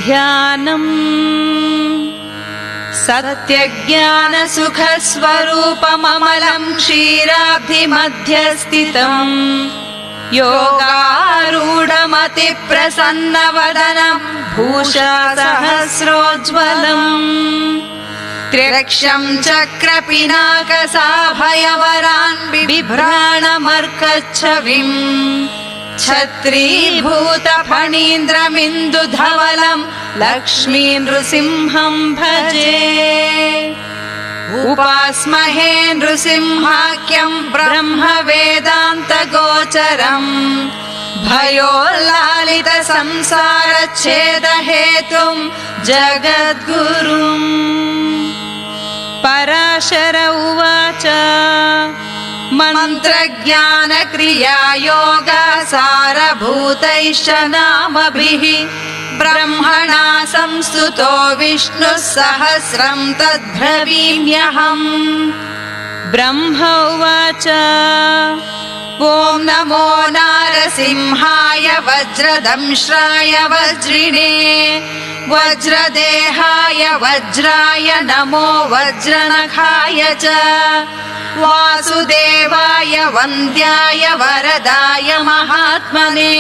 ध्यानम् सत्यज्ञानसुखस्वरूपममलं क्षीराब्धिमध्यस्थितम् योगारूढमतिप्रसन्नवदनं भूषासहस्रोज्ज्वलम् त्र्यक्षं चक्रपिनाकसाभयवरान् बिभ्राणमर्कच्छविम् छत्रीभूतफणीन्द्रमिन्दुधवलं लक्ष्मी नृसिंहं भजे। उपास्महे नृसिंहाख्यं ब्रह्मवेदान्तगोचरम् भयोल्लालितसंसारच्छेदहेतुं जगद्गुरुम्। पराशर उवाच मन्त्रज्ञानक्रियायोगसारभूतैश्च नामभिः ब्रह्मणा संस्तुतो विष्णुः सहस्रं तद्ब्रवीम्यहम्। ब्रह्म उवाच ॐ नमो नारसिंहाय वज्रदंश्राय वज्रिणे वज्रदेहाय वज्राय नमो वज्रनखाय च वासुदेवाय वन्द्याय वरदाय महात्मने।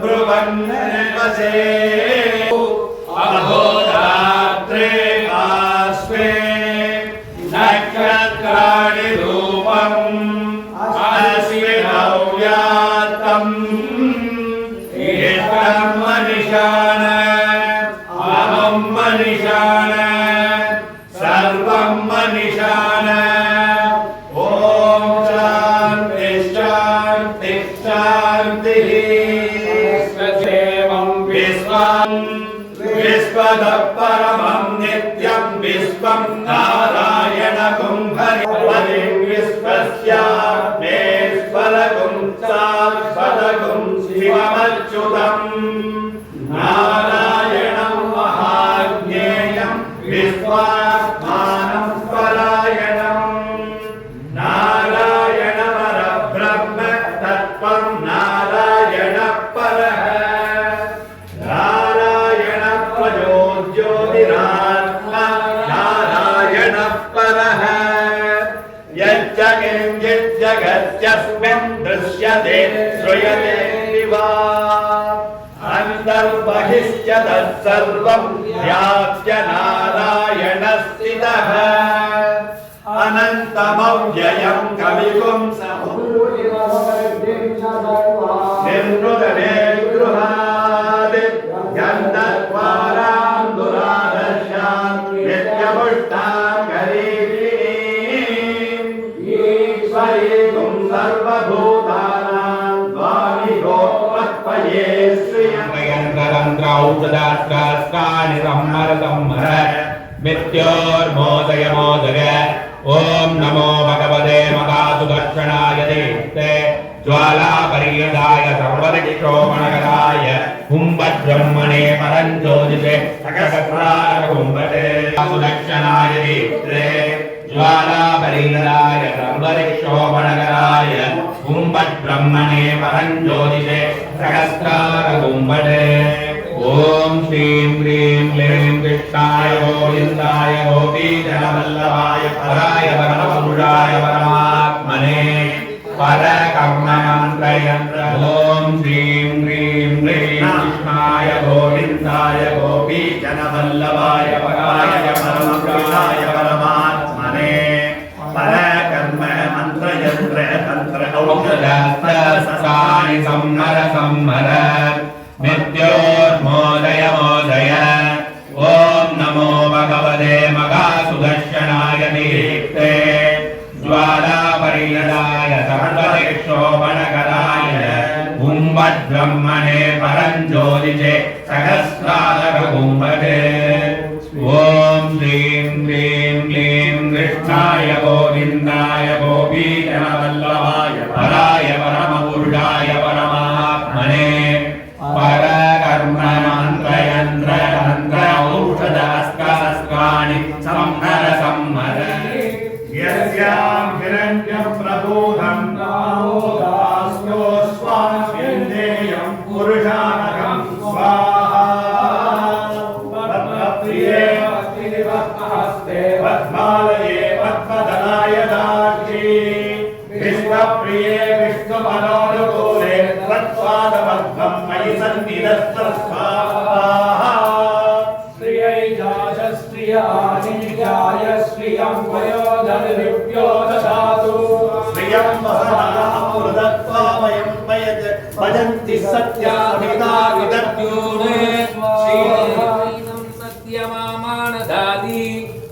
ब्रुवन्नवसे अहोरात्रे आस्वे नक्षत्राणि रूपम् अस्विनव्यात्तम् एकं मनिषाण अहं मनिषाण सर्वं मनिषाण ॐ शान्ति शान्ति शान्तिः देवं विश्वं विश्वतः परमं नित्यं विश्वं नारायणगुं हरिपतिं विश्वस्यात्मेश्वरगुं शाश्वतगुं शिवमच्युतं नारायणं महाज्ञेयं विश्वात्मानं परायणं नारायणपरब्रह्म तत्त्वं नारायणः परः नारायणप्रजो ज्योतिरात्मा नारायणः परः यच्च किञ्चित् जगत्यस्मिन् दृश्यते श्रूयते वा अन्तर्बहिश्च तत्सर्वं व्याप्य नारायणस्थितः अनन्तमव्ययं कविगुं निर्वृतने गृहात् गन्धद्वारां दुरादर्शान् नित्यपुष्टां करीषिणीम् ईश्वरीगुं सर्वभूतानां स्वामिगोत्पत्तये श्रियं मित्योर्मोदय मोदय ओम नमो भगवते महासुदर्शनाय देवते ज्वालापरियदाय सर्वदिक्षोमणकराय कुम्भब्रह्मणे परञ्ज्योतिषे सकसत्राकुम्भते सुदर्शनाय देवते ज्वालापरियदाय सर्वदिक्षोमणकराय कुम्भब्रह्मणे परञ्ज्योतिषे सकसत्राकुम्भते ओम श्रीं ह्रीं क्लीं कृष्णाय गोविन्दाय गोपीजनवल्लभाय पराय परमपुरुषाय परमात्मने परकर्ममन्त्रयन्त्र ओम श्रीं ह्रीं क्लीं कृष्णाय गोविन्दाय गोपीजनवल्लभाय पराय परमपुरुषाय परमात्मने परकर्ममन्त्रयन्त्र तन्त्र औषधस्त्राणि संहर संहर मित्योर्मोदय मोदय ओम नमो भगवते महासुदर्शनाय दीप्ते ज्वालापरियदाय सर्वदिक्षोमणकराय कुम्भब्रह्मणे परञ्ज्योतिषे सहस्रारकुम्भते ओम श्रीं ह्रीं क्लीं कृष्णाय गोविन्दाय गोपीजनवल्लभाय पराय परमपुरुषाय परमात्मने परकर्ममन्त्रयन्त्र तन्त्र औषधस्त्राणि संहर संहर यस्यां हिरण्यं प्रबोधं नामोदास्यो स्वास्यन्देयं पुरुषानकं स्वाहा पद्मप्रिये पद्महस्ते पद्मालये पद्मदलाय दाक्षी विश्वप्रिये विष्णुमनोनुकूले तत्पादपद्मं मयि सन्निधत्तस्वाहा श्रियै जाय श्रियं वयोधनदिव्यो ददातु श्रियं वहनामृतत्वामयं मयत् भजन्ति सत्यामिता विदत्यूने श्रीनं सत्यमामानदाति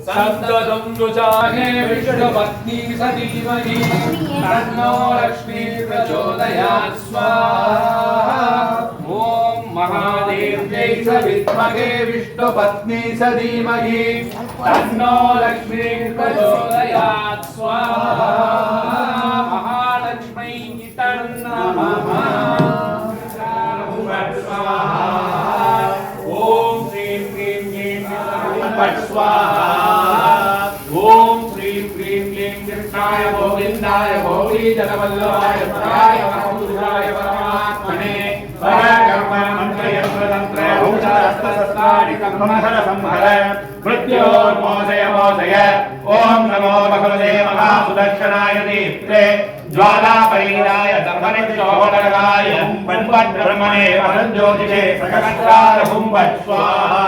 सन्ततं रुचाहे विष्णुपत्नी सतीमहि तन्नो लक्ष्मी प्रचोदयात् स्वाहा ॐ महादेव्यै च विद्महे विष्णुपत्नी सतीमहि तन्नो लक्ष्मी प्रचोदयात् स्वाहा महालक्ष्मै तन्नमः ॐ श्रीं क्लीं क्लीं फट् स्वाहा ॐ श्रीं क्लीं क्लीं कृष्णाय गोविन्दाय गोपीजनवल्लभाय पराय परमपुरुषाय परमात्मने परकर्ममन्त्रयन्त्रतन्त्र औषधस्त्राणि संहर संहर मृत्योर्मोदय मोदय ओम नमो भगवते महासुदर्शनाय दीप्ते ज्वालापरीणाय धर्मनिष्ठोपनगाय ब्रह्मणे परञ्ज्योतिषे सकलकार हुंबट स्वाहा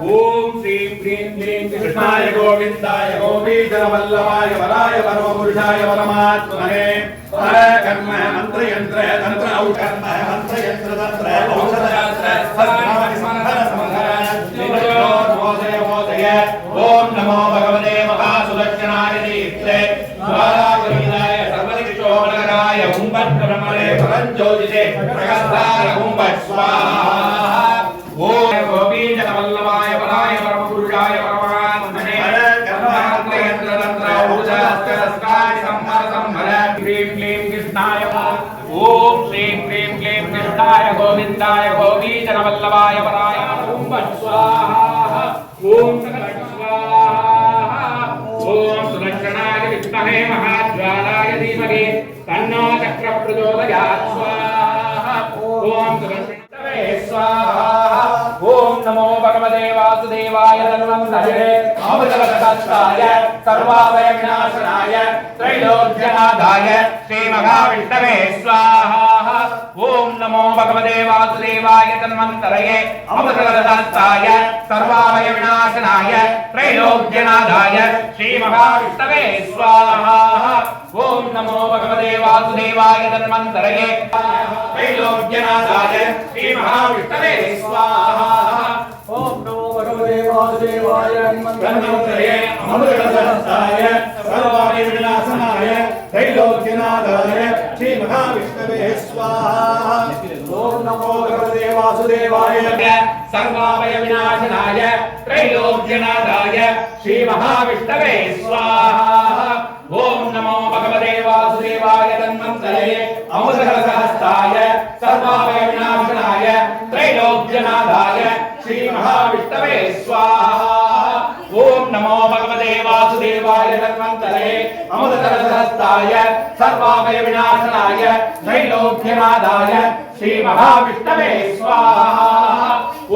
ओम श्रीं क्रीं क्लीं कृष्णाय गोविंदाय गोपीजनवल्लभाय वराय परमपुरुषाय परमात्मने पर कर्म मंत्र यंत्र तंत्र औकर्म मंत्र यंत्र तंत्र औषधशास्त्र सद्भावनिस्मरण समन्वय नित्योद्बोधय बोधय ओम नमो भगवते महासुदर्शनाय दीप्ते ज्वालापरीणाय सर्वदिक्षोपनगराय हुंबट ब्रह्मणे परञ्ज्योतिषे प्रकाशाय हुंबट स्वाहा ओम गोपीजनवल्लभाय वराय परमपुरुषाय परमात्मने कर्मयंत्र यंत्र तंत्र औषधशास्त्राय संहर संहर क्लीं क्लीं कृष्णाय ओम श्रीं क्लीं क्लीं कृष्णाय गोविंदाय गोपीजनवल्लभाय वराय हुंबट स्वाहा ओम स्वाहा ओम सुदर्शनाय विद्महे महाज्वालाय धीमहि तन्नो चक्र प्रचोदयात् स्वाहा ओम सुदर्शनाय स्वाहा ओम नमो भगवते वासुदेवाय धन्वन्तरे अमृतवदत्ताय सर्वाभय विनाशनाय त्रैलोक्यनाथाय श्री महाविष्णवे स्वाहा ओम नमो भगवते वासुदेवाय धन्वन्तरे अमृतवदत्ताय सर्वाभय विनाशनाय त्रैलोक्यनाथाय श्री महाविष्णवे स्वाहा ओम नमो भगवते वासुदेवाय धन्वन्तरे त्रैलोक्यनाथाय श्री महाविष्णवे स्वाहा ओम नमो भगवते वासुदेवाय धन्वन्तरे अमृतवदत्ताय सर्वाभय विनाशनाय त्रैलोक्यनाथाय श्री महाविष्णवे स्वाहा ओम नमो भगवते वासुदेवाय सर्वाभय विनाशनाय त्रैलोक्यनाथाय श्री महाविष्णवे स्वाहा ओम नमो भगवते वासुदेवाय धन्वन्तरे अमृतकलशहस्ताय सर्वाभय विनाशनाय त्रैलोक्यनाथाय श्री महाविष्णवे स्वाहा ओम नमो भगवते वासुदेवाय धन्वन्तरे अमृतकलशहस्ताय सर्वाभय विनाशनाय त्रैलोक्यनाथाय श्री महाविष्णवे स्वाहा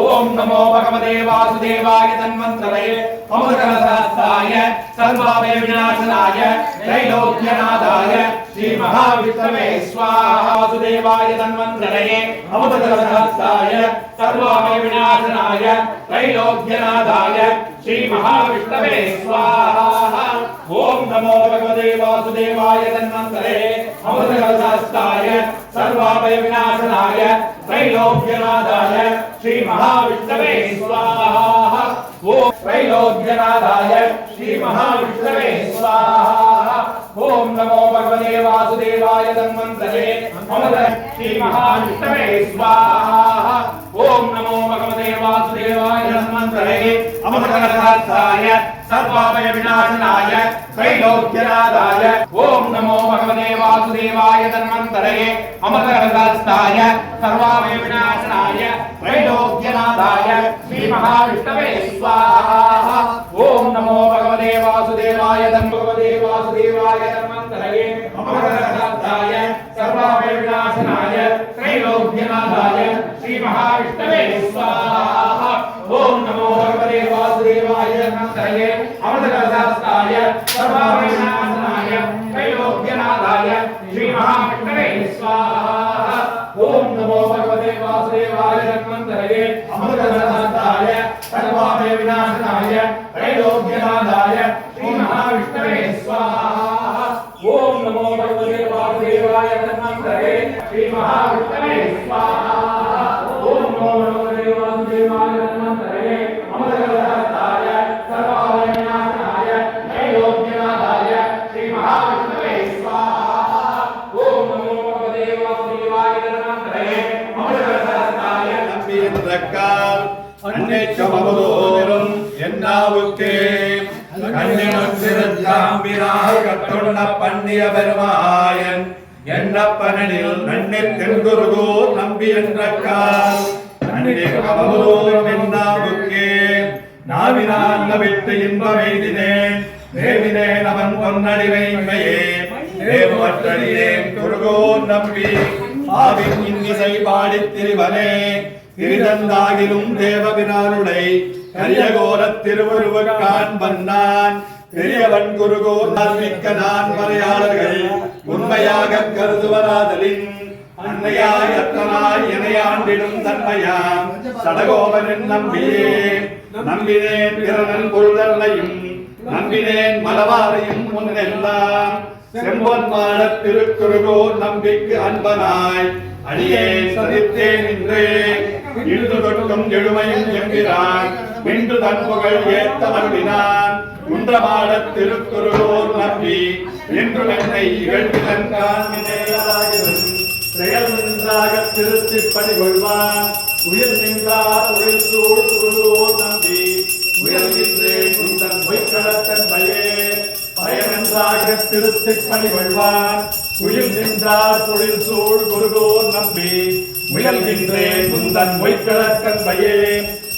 ओम नमो भगवते वासुदेवाय धन्वन्तरे अमृतकलशहस्ताय सर्वाभय विनाशनाय त्रैलोक्यनाथाय श्री महाविष्णवे स्वाहा वासुदेवाय धन्वन्तरे अमृतकलशहस्ताय सर्वाभय विनाशनाय त्रैलोक्यनाथाय श्री महाविष्णवे स्वाहा ओम नमो भगवते वासुदेवाय धन्वन्तरे अमृतकलशहस्ताय सर्वाभय विनाशनाय त्रैलोक्यनाथाय श्री महाविष्णवे स्वाहा ओम त्रैलोक्यनाथाय श्री महाविष्णवे स्वाहा ओम नमो भगवते वासुदेवाय धन्वन्तरे अमृत श्री महाविष्णवे स्वाहा ओम नमो भगवते वासुदेवाय धन्वन्तरे अमृतकलशहस्ताय सर्वाभय विनाशनाय त्रैलोक्यनाथाय ओम नमो भगवते वासुदेवाय धन्वन्तरे अमृतकलशहस्ताय सर्वाभय विनाशनाय त्रैलोक्यनाथाय श्री महाविष्णवे स्वाहा ओम नमो भगवते वासुदेवाय धन्वन्तरे अमृतकलशहस्ताय सर्वाभय विनाशनाय त्रैलोक्यनाथाय श्री महाविष्णवे स्वाहा ओम नमो भगवते वासुदेवाय धन्वन्तरे अमृतकलशहस्ताय सर्वाभय विनाशनाय त्रैलोक्यनाथाय श्री महाविष्णवे स्वाहा ओम नमो भगवते वासुदेवाय धन्वन्तरे अमृतकलशहस्ताय सर्वाभय विनाशनाय त्रैलोक्यनाथाय श्री महाविष्णवे स्वाहा ओम नमो भगवते वासुदेवाय धन्वन्तरे श्री महाविष्णवे स्वाहा ओम नमो भगवते वासुदेवाय धन्वन्तरे अमृतकलशहस्ताय सर्वाभय विनाशनाय त्रैलोक्यनाथाय श्री महाविष्णवे स्वाहा ओम नमो भगवते वासुदेवाय धन्वन्तरे अमृतकलशहस्ताय நம்பியன்றக்கால் அன்னைச்சமமுதோரும் என்னாவுக்கே கண்ணினொற்றிருந்தாம்பிராய் கட்டுண்ண பண்ணிய பெருமாயன் எண்ணப்பனில் நன்னிற் தென்குருகூர் நம்பியன்றக்கால் அன்னைச்சமமுதோரும் என்னாவுக்கே நாவினால் விட்டு இன்பமெய்தினேன் தேவினேன் அவன் பொன்னடி வைமையே தேவமற்றடியேன் குருகூர் நம்பி ஆவின் இன்னிசை பாடித் திரிவனே திரிதந்தாகிலும் தேவபிரானுடை கரியகோலத் திருவுருவக்கான் வந்தான் பெரியவன் குருகோர் மிக்க நான் மறையாளர்கள் உண்மையாக கருதுவராதலின் அன்னையாய் அத்தனாய் இணையாண்டிடும் தன்மையாம் சடகோபனின் நம்பினேன் பிறனன் பொருளல்லையும் நம்பினேன் மலவாரையும் முன்னெல்லாம் செம்பொன் மாடத் திருக்குருகோர் நம்பிக்கு அன்பனாய் அடியேன் சதித்தேன் நின்றே இன்று தொட்டும் எழுமையும் என்கிறான் இன்று தன் புகழ் ஏத்த அருளினான் குன்றமாடத் திருக்குருகோர் நம்பி என்று என்னை இகழ்விதன் காண்பினேயாகிலும் செயல் நின்றாக திருத்திப் பணி கொள்வான் உயிர் நின்றார் உயிர் சூழ் குருகோர் நம்பி உயர்கின்றேன் குந்தன் பொய்க்கடத்தன் பயனென்றாக திருத்திப் பணி கொள்வான் உயிர் நின்றார் தொழில் சூழ் குருகோர் நம்பி முயல்கின்றேன் குந்தன் பொய்க்கடத்தன்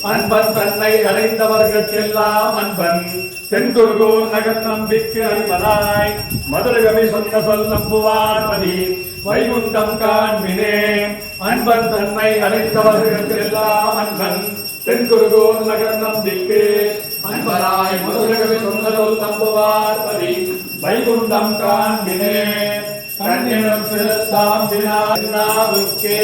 அன்பன் தன்னை அடைந்தவர்களுக்கெல்லாம் அன்பன் தென்குருகோர் நகர் நம்பிக்கு அன்பனாய் மதுரகவி சொன்ன சொல் நம்புவார் மதி வைகுண்டம் காண்பினே அன்பன் தன்னை அடைந்தவர்களுக்கெல்லாம் அன்பன் தென்குருகோர் நகர் நம்பிக்கு அன்பனாய் மதுரகவி சொன்ன சொல் நம்புவார் மதி வைகுண்டம் காண்பினே கண்ணிடம் செலுத்தாம் வினாவுக்கே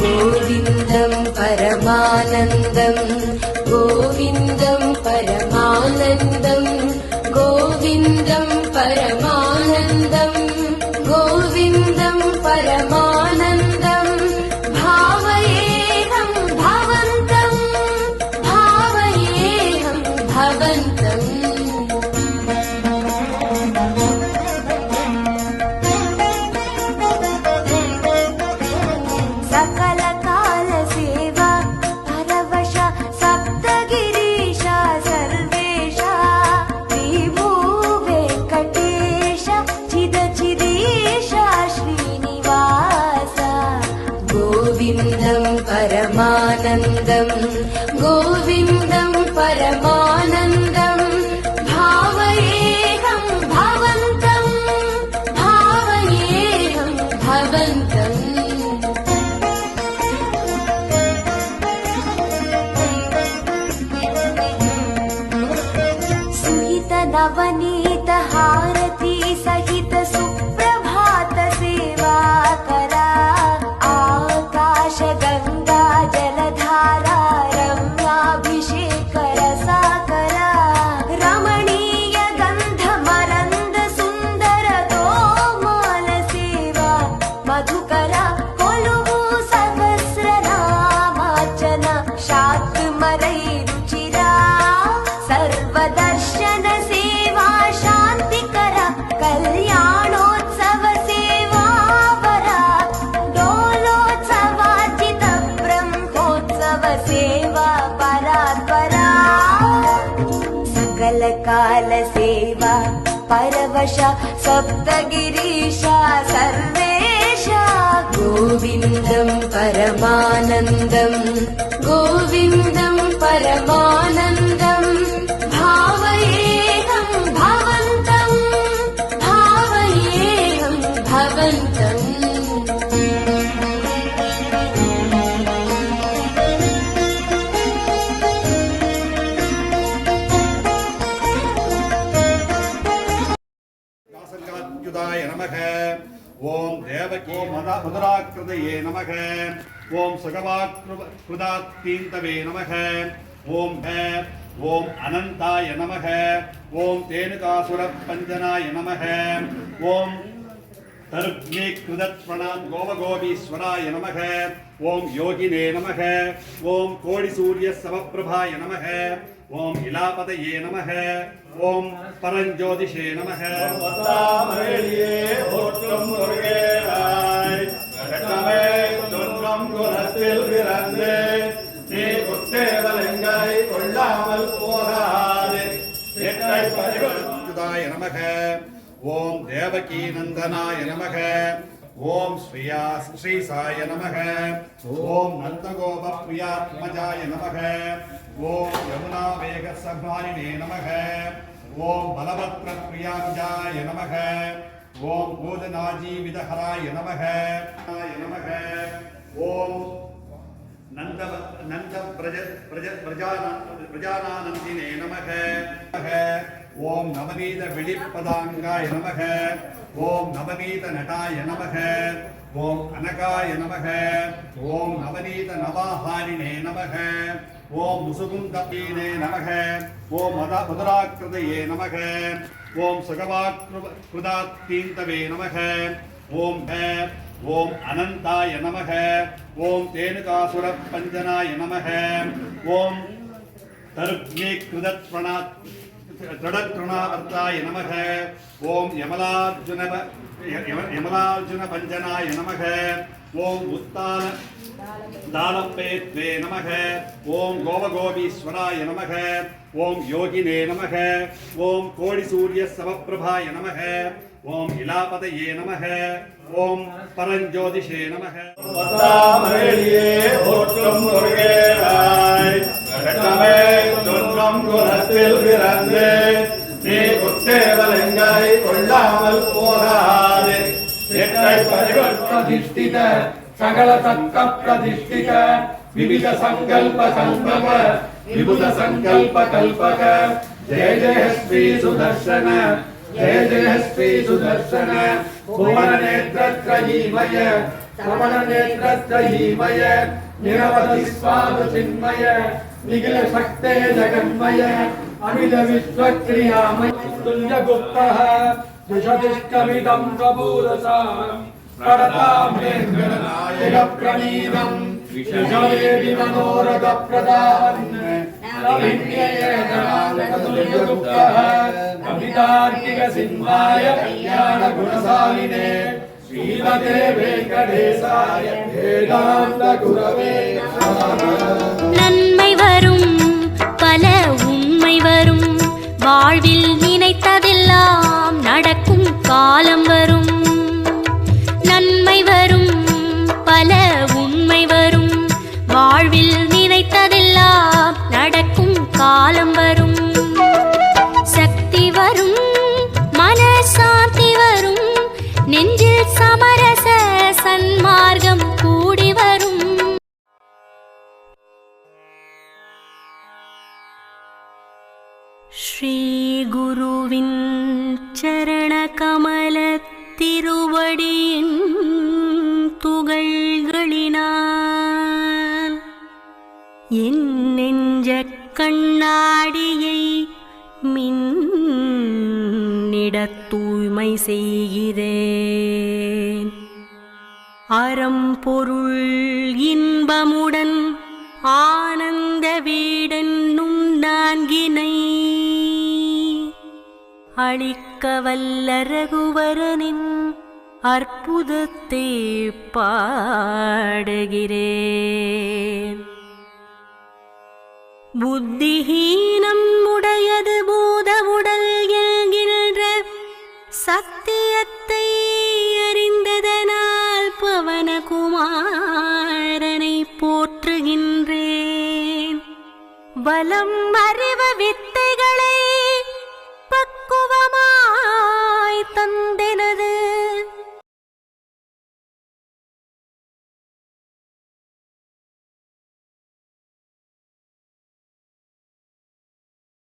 गोविन्दं परमानन्दं गोविन्दं परमानन्दं गोविन्दं परमानन्दं गोविन्दं परमानन्दं भावयेऽहं भवन्तं भावयेऽहं भवन्तम् परमानन्दं गोविन्दं परमानन्दं भावयेऽहं भवन्तं भावयेऽहं भवन्तम् सुहित नवनीत हारती सहित सुप्रभात सेवा करा आकाश गंगा जलधारा रम्याभिषेक रसाकरा रमणीय गंध मरंद सुंदर तोमाल सेवा मधुकरा कोलुवु सहस्र नामार्चन शाक्मरै रुचिरा सर्वदर्शन सेवा शांतिकर कल्याणोत्सव सेवा वरा डोलोत्सवार्जित ब्रह्मोत्सव सेवा परात्परा सकल काल सेवा परवश सप्तगिरीशा सर्वेशा गोविन्दं परमानन्दं गोविन्दं परमानन्दं भावयेऽहं भवन्तं भावयेऽहं भवन्तम् दासङ्गात्युदाय नमः ओम देवकी मधुराकृतये नमः ओम सुगवाकृदात्तीन्तवे नमः ओम ओम अनंताय नमः ओम तेनुकासुरपञ्जनाय नमः ओम तर्ग्नीकृतप्रणाम गोवगोपीश्वराय नमः ओम योगिने नमः ओम कोटिसूर्यसमप्रभाय नमः ओम इलापतये नमः ओम परञ्ज्योतिषे नमः वत्तामरेलिये ओट्टुम मुरुगेराय कटमे तुन्नम कुलत्तिल पिरंदे நீ குத்தேவலங்காய் கொள்ளாமல் போகாதே எட்டை பரிவர்த்ததாய நமக ஓம் தேவகீ நந்தனாய நமக ஓம் ஸ்ரீசாய நமக ஓம் நந்தகோப பிரியாத்மஜாய நமக ஓம் யமுனா வேக சம்ஹாரிணே நமக ஓம் பலபத்ர பிரியாஞ்சாய நமக ஓம் பூதநாஜீவிதஹராய நமக ஓம் நந்த பிரஜானந்தினே நமக. ஓம் நவநீத விழிப்பதாங்காய நமக. ஓம் நவநீத நடாய நமக. ஓம் அனகாய நமக. ஓம் நவநீத நவாஹாரிணே நமக. ஓம் முசுகுந்தீனே நமக. ஓம் மதுராக்கிருதையே நமக. ஓம் சுகவாக்கிருதாத்தீந்தவே நமக. ஓம் ஓம் அனந்தாய நமக. ஓம் தேனுகாசுர பஞ்சனாய நமக. ஓம் தருக்மீகிருதத்ரணாவர்த்தாய நமக. ஓம் யமலார்ஜுன பஞ்சனாய நமக. ஓம் உத்தான தாளப்பேத்வே நமக. ஓம் கோபகோபீஸ்வராய நமக. ஓம் யோகினே நமக. ஓம் கோடிசூரிய சமப்பிரபாய நமக. ஓம் இலாபதயே நமக. ஓம் பரஞ்சோதிஷே நமக. பத்தாமரேளியே போற்றும் முருகேராய் கட்டமே துன்பம் குலத்தில் பிறந்து நீ குற்றேவலங்களை கொள்ளாமல் போகாதே. எட்டை பிரதிஷ்டித சகல சத்த பிரதிஷ்டித விவித சங்கல்ப சங்கம விபுத சங்கல்ப கல்பக ஜெய ஜெய ஸ்ரீ சுதர்சன ஜெய ஜெய ஸ்ரீ சுதர்சன புவன நேத்ரத்ரயீமய சமண நேத்ரத்ரயீமய நிரவதி ஸ்வாது சின்மய நிகில சக்தே ஜகன்மய அமித விஸ்வக்ரியாமய துல்ய குப்தः துஷதிஷ்கமிதம் கபூரசாம் கடதாமேந்திரநாயக பிரணீதம் விஷயேவி மனோரத பிரதான் துல்யகுப்தः அமிதார்க்கிக சின்மாய கல்யாண குணசாலினே ஸ்ரீமதே வெங்கடேசாய வேதாந்த குரவே நன்மை வரும் பல உண்மை வரும் வாழ்வில் நினைத்ததெல்லாம் நடக்கும் காலம் வரும். நன்மை வரும் பல உண்மை வரும் வாழ்வில் நினைத்ததெல்லாம் நடக்கும் காலம் வரும். சக்தி வரும் மனசாந்தி வரும் நெஞ்சில் சமரச சன்மார்க்கம் கூடி வரும். ஸ்ரீ குருவின் சரண கமல திருவடியின் துகள்களினால் என் நெஞ்ச கண்ணாடியை மின்னிடத் தூய்மை செய்கிறேன். அறம் பொருள் இன்பமுடன் ஆனந்த வீடென்னும் நான்கினை அளிக்க வல்ல ரகுவரனின் அற்புதத்தை பாடுகிறேன். புத்திஹீனம் உடையது பூத உடல் என்கின்ற சத்தியத்தை அறிந்ததனால் பவனகுமாரனை போற்றுகின்றேன். வலம் அறி